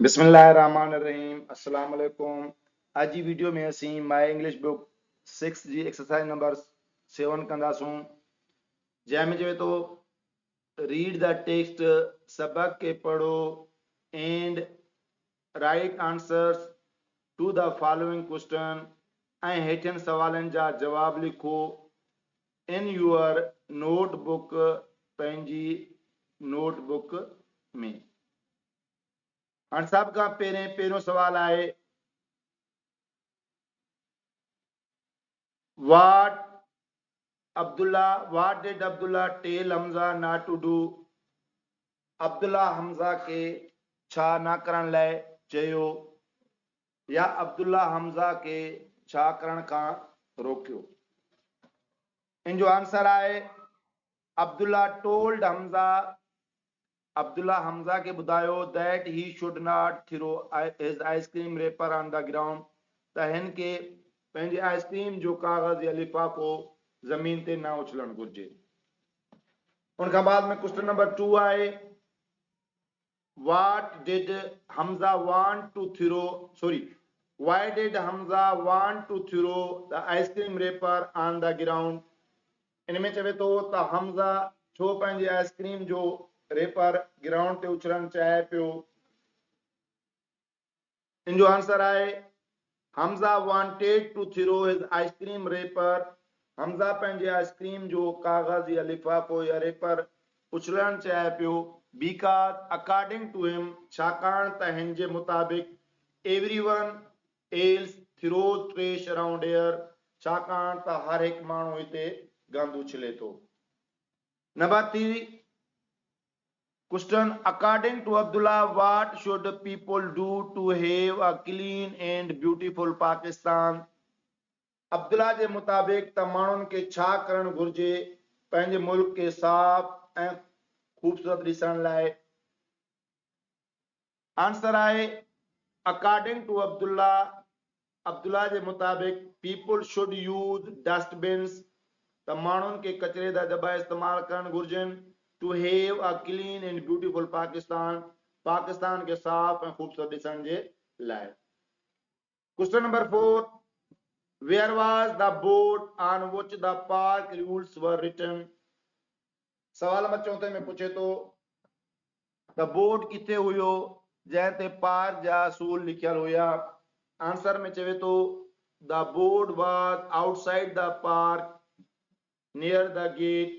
बिस्मिल्लाहिर्रहमानिर्रहीम अस्सलाम वालेकुम। आज जी वीडियो में असी माई इंग्लिश बुक 6 जी एक्सरसाइज नंबर 7 कंदासूं, जंहिंमें चवे तो रीड द टेक्स्ट, सबक के पढ़ो and write answers to the following question ऐं हेठियनि सवालनि जा जवाब लिखो इन यूअर नोटबुक, पंहिंजी नोटबुक में। हाणे सभ खां पहिरियों सवाल आहे What did Abdullah tell Hamza not to do? Abdullah Hamza के छा ना करण लाइ चयो या अब्दुल्ला हमजा के छा करण खां रोकियो। इन जो आंसर आहे अब्दुल्ला टोल्ड हमजा, अब्दुल्ला हमजा के बुधायो that he should not throw his ice cream wrapper on the ground, त हिन के पंहिंजे आइसक्रीम जो कागज या लिफाफो जमीन ते ना उछलण घुर्जे। उन खां बाद में क्वेश्चन नंबर 2 आहे What did Hamza want to throw? Sorry, why did Hamza want to throw the ice cream wrapper on the ground? इनमें चवे तो त हमजा छो पंहिंजे आइसक्रीम जो रेपर ग्राउंड ते उछलण चाहे पियो। इन जो आंसर आहे Hamza wanted to throw his ice cream wrapper. Hamza पंहिंजे आइसक्रीम जो कागज या लिफाफो या रेपर उछलण चाहे पियो because according to him, छाकाणि त हिन जे मुताबिक everyone else throws trash around here, छाकाणि त हर हिकु माण्हू हिते गंद उछले थो। Number 3 question according to Abdullah, what should people do to have a clean and beautiful Pakistan? Abdullah जे मुताबिक त माण्हुनि खे छा करण घुर्जे पंहिंजे मुल्क के साफ़ ऐं खूबसूरत ॾिसण लाइ। आंसर आहे अकॉर्डिंग टू अब्दुल्ला, अब्दुल्ला जे मुताबिक पीपल शुड यूज डस्टबिन्स, त माण्हुनि खे कचरे जा दॿा इस्तेमाल करण घुर्जनि to have a clean and beautiful Pakistan, Pakistan के साफ़ ऐं खूबसूरत ॾिसण जे लाइ। Question number 4 Where was the board on which the park rules were written? सवाल नंबर 34 में पूछे तो द बोर्ड किथे हुयो जंहिं ते पार्क जा असूल लिखियल हुया। आंसर में चवे तो the board was outside the park near the get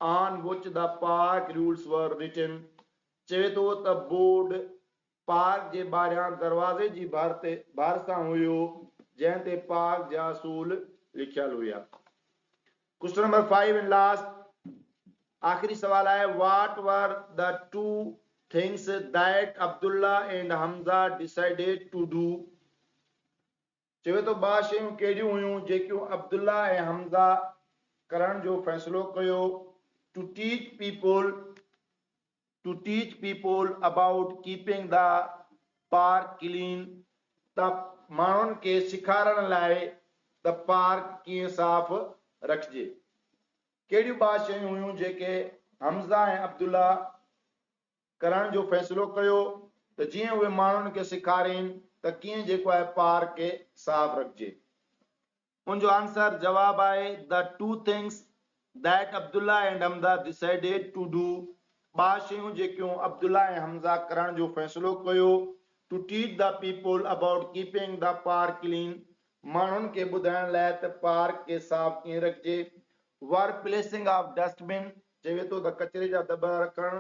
on which the park rules were written. चवे तो त बोर्ड पार्क जे ॿाहिरियां दरवाजे जी बाहर सां हुयो जंहिं ते पार्क जा असूल लिखियल हुया। क्वेश्चन नंबर 5 एंड लास्ट आखिरी सवाल है what were the two things that Abdullah and Hamza decided to do. चवे तो बा शयूं कहिड़ियूं हुयूं जेकियूं अब्दुल्ला ऐं हमजा करण जो फैसलो कयो to teach people about keeping the park clean, त माण्हुनि खे सेखारण लाइ त पार्क कीअं साफ़ रखिजे। कहिड़ियूं बा शयूं हुयूं जेके हमजा ऐं अब्दुल्ला करण जो फैसलो कयो त जीअं उहे माण्हुनि खे सेखारीनि त कीअं जेको आहे पार्क खे साफ़ रखिजे। उन जो आंसर जवाब आहे the two things that Abdullah and Hamza decided to do, बा शयूं जेकियूं अब्दुल्ला ऐं हमजा करण जो फैसलो कयो to teach the people about keeping the park clean, माण्हुनि खे ॿुधाइण लाइ त पार्क खे साफ़ कीअं रखिजे। वर प्लेसिंग ऑफ डस्टबिन, चवे तो त कचरे जा दॿा रखण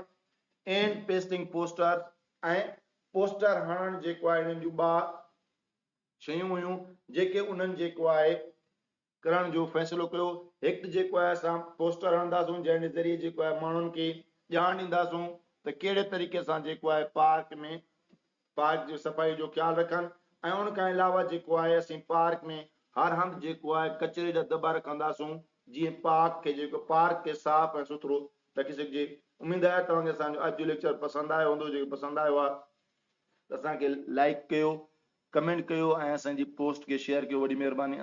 एंड पेस्टिंग पोस्टर, ऐं पोस्टर हणण जेको आहे इन्हनि जूं ॿ शयूं हुयूं जेके उन्हनि जेको आहे करण जो फैसलो कयो। हिकु जेको आहे असां पोस्टर हणंदासूं जंहिं जे ज़रिए जेको आहे माण्हुनि खे ॼाण ॾींदासूं त कहिड़े तरीक़े सां जेको आहे पार्क जी सफ़ाई जो ख्याल रखनि, ऐं उन खां अलावा जेको आहे असीं पार्क में हर हंधि जेको आहे कचरे जा दॿा रखंदासूं जीअं पार्क खे साफ़ ऐं सुथरो रखी सघिजे। उम्मीद आहे तव्हांखे असांजो अॼु जो लेक्चर पसंदि आयो हूंदो। जेको पसंदि आयो आहे त असांखे लाइक कयो, कमेंट कयो ऐं असांजी पोस्ट खे शेयर कयो। वॾी महिरबानी।